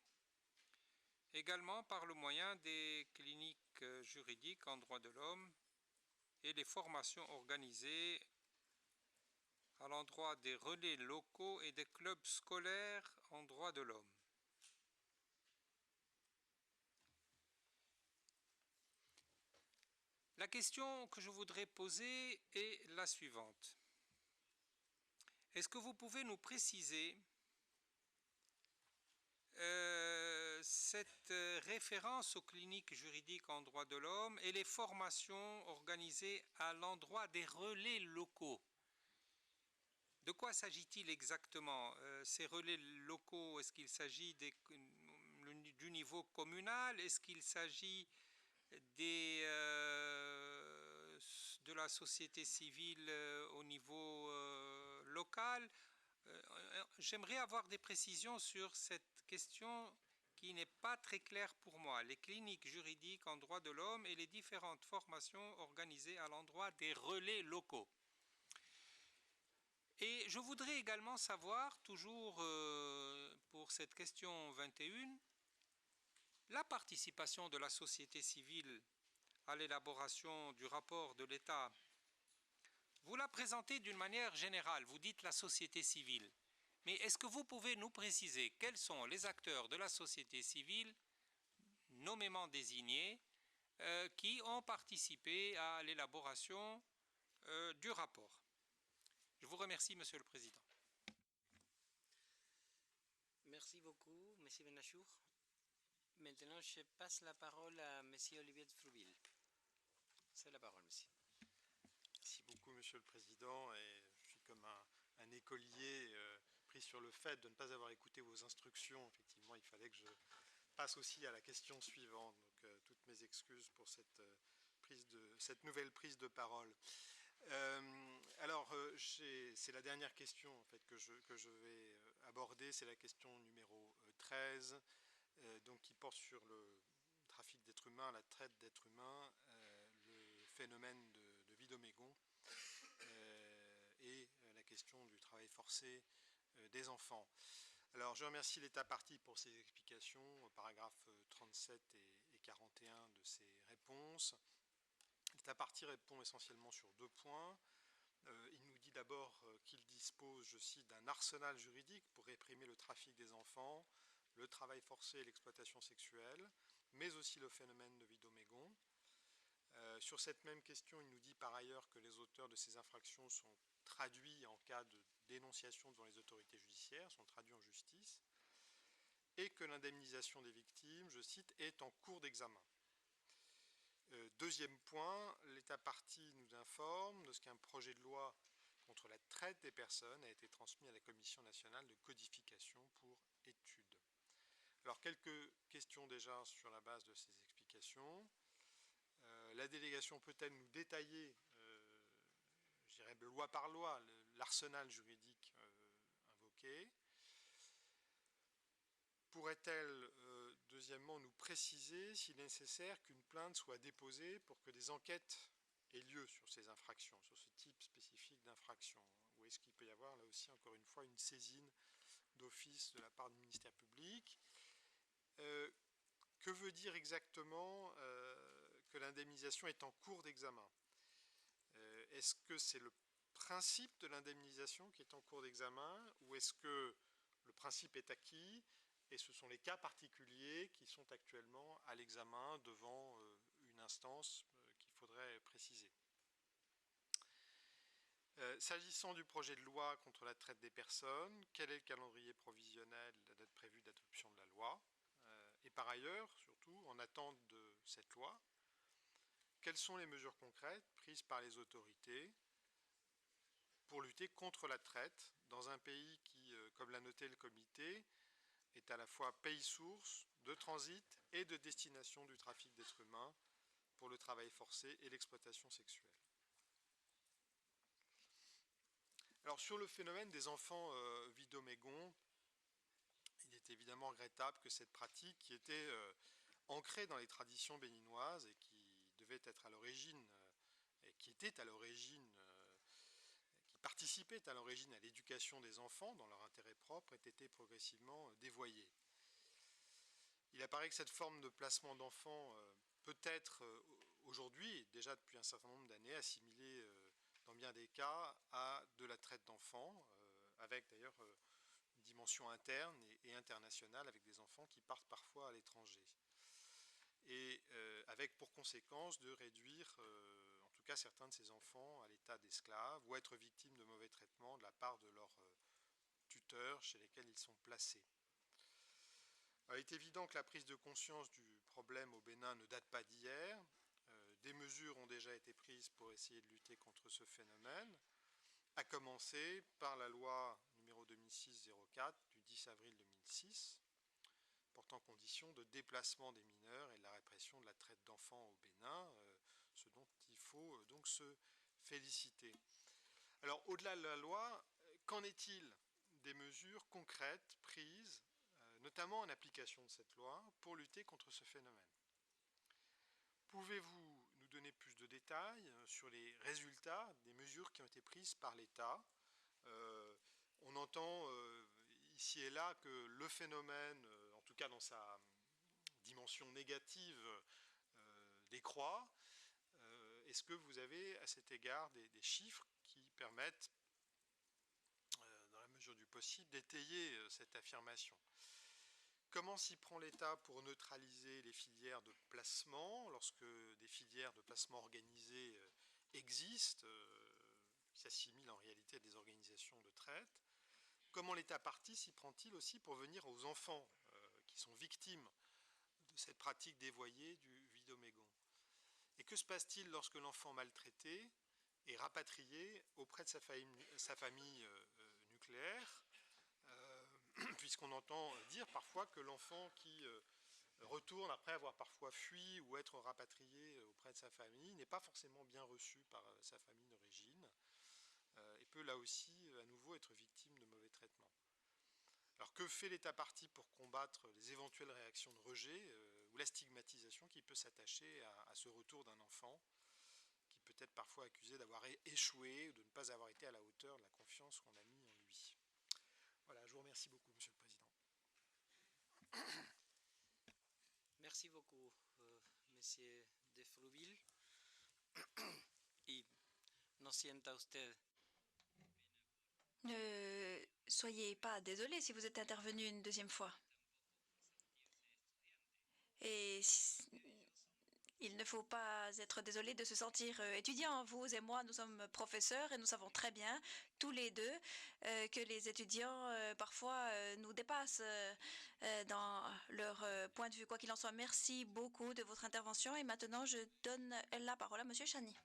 également par le moyen des cliniques juridiques en droit de l'homme et les formations organisées à l'endroit des relais locaux et des clubs scolaires en droit de l'homme. La question que je voudrais poser est la suivante. Est-ce que vous pouvez nous préciser cette référence aux cliniques juridiques en droit de l'homme et les formations organisées à l'endroit des relais locaux? De quoi s'agit-il exactement? Ces relais locaux, est-ce qu'il s'agit du niveau communal? Est-ce qu'il s'agit de la société civile au niveau local? J'aimerais avoir des précisions sur cette question qui n'est pas très claire pour moi. Les cliniques juridiques en droit de l'homme et les différentes formations organisées à l'endroit des relais locaux. Et je voudrais également savoir, toujours pour cette question 21, la participation de la société civile à l'élaboration du rapport de l'État. Vous la présentez d'une manière générale, vous dites la société civile. Mais est-ce que vous pouvez nous préciser quels sont les acteurs de la société civile, nommément désignés, qui ont participé à l'élaboration du rapport? Je vous remercie, Monsieur le Président. Merci beaucoup, Monsieur Benachour. Maintenant, je passe la parole à Monsieur Olivier de Frouville. C'est la parole, Monsieur. Merci beaucoup, Monsieur le Président. Et je suis comme un écolier pris sur le fait de ne pas avoir écouté vos instructions. Effectivement, il fallait que je passe aussi à la question suivante. Donc, toutes mes excuses pour cette nouvelle prise de parole. Alors, c'est la dernière question en fait, que je vais aborder, c'est la question numéro 13, donc, qui porte sur le trafic d'êtres humains, la traite d'êtres humains, le phénomène de Vidomégon et la question du travail forcé des enfants. Alors, je remercie l'État partie pour ses explications, paragraphes 37 et 41 de ses réponses. L'État partie répond essentiellement sur 2 points. Il nous dit d'abord qu'il dispose, je cite, d'un arsenal juridique pour réprimer le trafic des enfants, le travail forcé et l'exploitation sexuelle, mais aussi le phénomène de Vidomégon. Sur cette même question, il nous dit par ailleurs que les auteurs de ces infractions sont traduits en cas de dénonciation devant les autorités judiciaires, sont traduits en justice, et que l'indemnisation des victimes, je cite, est en cours d'examen. Deuxième point, l'État partie nous informe de ce qu'un projet de loi contre la traite des personnes a été transmis à la Commission nationale de codification pour étude. Alors, quelques questions déjà sur la base de ces explications. La délégation peut-elle nous détailler, je dirais loi par loi, l'arsenal juridique invoqué? Pourrait-elle, deuxièmement, nous préciser s'il est nécessaire qu'une plainte soit déposée pour que des enquêtes aient lieu sur ces infractions, sur ce type spécifique d'infraction? Ou est-ce qu'il peut y avoir, là aussi, encore une fois, une saisine d'office de la part du ministère public? Que veut dire exactement que l'indemnisation est en cours d'examen? Est-ce que c'est le principe de l'indemnisation qui est en cours d'examen, ou est-ce que le principe est acquis et ce sont les cas particuliers qui sont actuellement à l'examen devant une instance qu'il faudrait préciser? S'agissant du projet de loi contre la traite des personnes, quel est le calendrier provisionnel, la date prévue d'adoption de la loi? Et par ailleurs, surtout, en attente de cette loi, quelles sont les mesures concrètes prises par les autorités pour lutter contre la traite dans un pays qui, comme l'a noté le comité, est à la fois pays source, de transit et de destination du trafic d'êtres humains pour le travail forcé et l'exploitation sexuelle? Alors, sur le phénomène des enfants Vidomégon, il est évidemment regrettable que cette pratique, qui était ancrée dans les traditions béninoises et qui devait être à l'origine, et qui était à l'origine, qui participait à l'origine à l'éducation des enfants dans leur intérêt propre, ait été progressivement dévoyée. Il apparaît que cette forme de placement d'enfants peut être aujourd'hui, déjà depuis un certain nombre d'années, assimilée dans bien des cas à de la traite d'enfants, avec d'ailleurs une dimension interne et internationale, avec des enfants qui partent parfois à l'étranger. Et avec pour conséquence de réduire, en tout cas certains de ces enfants, à l'état d'esclaves ou être victimes de mauvais traitements de la part de leurs tuteurs chez lesquels ils sont placés. Alors, il est évident que la prise de conscience du problème au Bénin ne date pas d'hier. Des mesures ont déjà été prises pour essayer de lutter contre ce phénomène, à commencer par la loi numéro 2006-04 du 10 avril 2006, portant condition de déplacement des mineurs et de la répression de la traite d'enfants au Bénin, ce dont il faut donc se féliciter. Alors, au-delà de la loi, qu'en est-il des mesures concrètes prises, notamment en application de cette loi, pour lutter contre ce phénomène? Pouvez-vous nous donner plus de détails sur les résultats des mesures qui ont été prises par l'État? On entend ici et là que le phénomène, en tout cas dans sa dimension négative, décroît. Est-ce que vous avez à cet égard des chiffres qui permettent, dans la mesure du possible, d'étayer cette affirmation? Comment s'y prend l'État pour neutraliser les filières de placement, lorsque des filières de placement organisées existent, qui s'assimilent en réalité à des organisations de traite? Comment l'État partie s'y prend-il aussi pour venir aux enfants qui sont victimes de cette pratique dévoyée du Vidomégon? Et que se passe-t-il lorsque l'enfant maltraité est rapatrié auprès de sa famille nucléaire, puisqu'on entend dire parfois que l'enfant qui retourne après avoir parfois fui ou être rapatrié auprès de sa famille n'est pas forcément bien reçu par sa famille d'origine, et peut là là aussi, à nouveau, être victime de mauvais traitements. Alors que fait l'État partie pour combattre les éventuelles réactions de rejet ou la stigmatisation qui peut s'attacher à ce retour d'un enfant qui peut être parfois accusé d'avoir échoué ou de ne pas avoir été à la hauteur de la confiance qu'on a mis en lui. Voilà, je vous remercie beaucoup, Monsieur le Président. Merci beaucoup, Monsieur de Frouville. Y no sienta usted. Ne soyez pas désolé si vous êtes intervenu une deuxième fois. Et il ne faut pas être désolé de se sentir étudiant. Vous et moi, nous sommes professeurs et nous savons très bien, tous les deux, que les étudiants parfois nous dépassent dans leur point de vue. Quoi qu'il en soit, merci beaucoup de votre intervention. Et maintenant, je donne la parole à Monsieur Chani.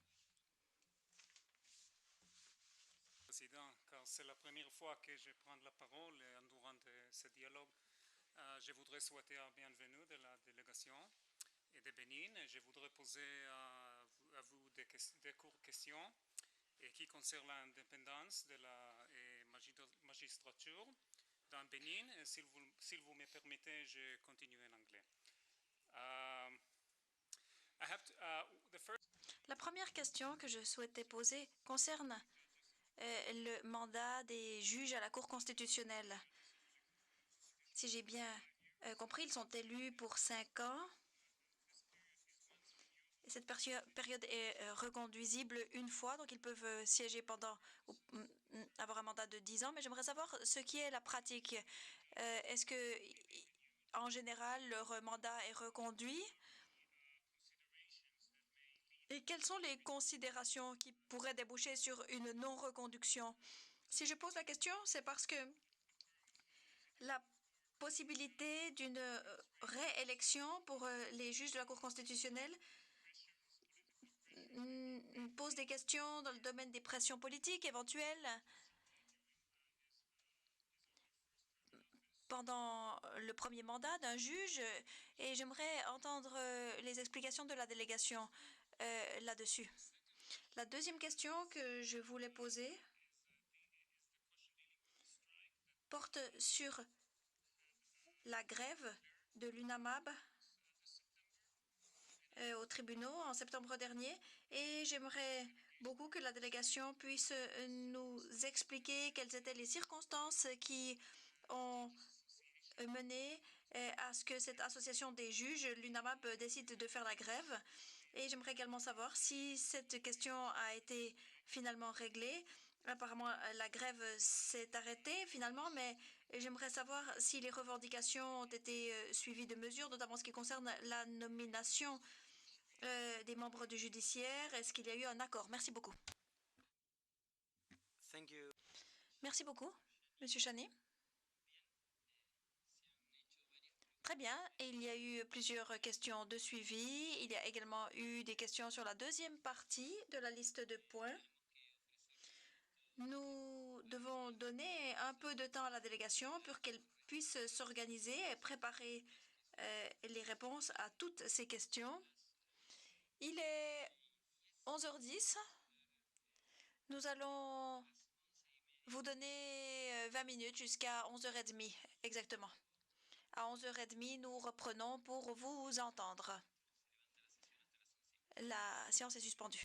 Président, car c'est la première fois que je prends la parole durant ce dialogue. Je voudrais souhaiter la bienvenue de la délégation et de Bénin. Je voudrais poser à vous des courtes questions qui concernent l'indépendance de la magistrature dans Bénin. S'il vous me permettez, je continue en anglais. La première question que je souhaitais poser concerne le mandat des juges à la Cour constitutionnelle. Si j'ai bien compris, ils sont élus pour 5 ans. Cette période est reconduisible une fois, donc ils peuvent siéger pendant ou avoir un mandat de 10 ans. Mais j'aimerais savoir ce qui est la pratique. Est-ce que, en général, leur mandat est reconduit? Et quelles sont les considérations qui pourraient déboucher sur une non-reconduction? Si je pose la question, c'est parce que la possibilité d'une réélection pour les juges de la Cour constitutionnelle pose des questions dans le domaine des pressions politiques éventuelles. Pendant le premier mandat d'un juge, et j'aimerais entendre les explications de la délégation là-dessus. La deuxième question que je voulais poser porte sur la grève de l'UNAMAB aux tribunaux en septembre dernier, et j'aimerais beaucoup que la délégation puisse nous expliquer quelles étaient les circonstances qui ont mené à ce que cette association des juges, l'UNAMAB, décide de faire la grève. Et j'aimerais également savoir si cette question a été finalement réglée. Apparemment, la grève s'est arrêtée finalement, mais j'aimerais savoir si les revendications ont été suivies de mesures, notamment en ce qui concerne la nomination des membres du judiciaire. Est-ce qu'il y a eu un accord? Merci beaucoup. Thank you. Merci beaucoup, Monsieur Chani. Très bien. Et il y a eu plusieurs questions de suivi. Il y a également eu des questions sur la deuxième partie de la liste de points. Nous devons donner un peu de temps à la délégation pour qu'elle puisse s'organiser et préparer les réponses à toutes ces questions. Il est 11h10. Nous allons vous donner 20 minutes jusqu'à 11h30 exactement. À 11h30, nous reprenons pour vous entendre. La séance est suspendue.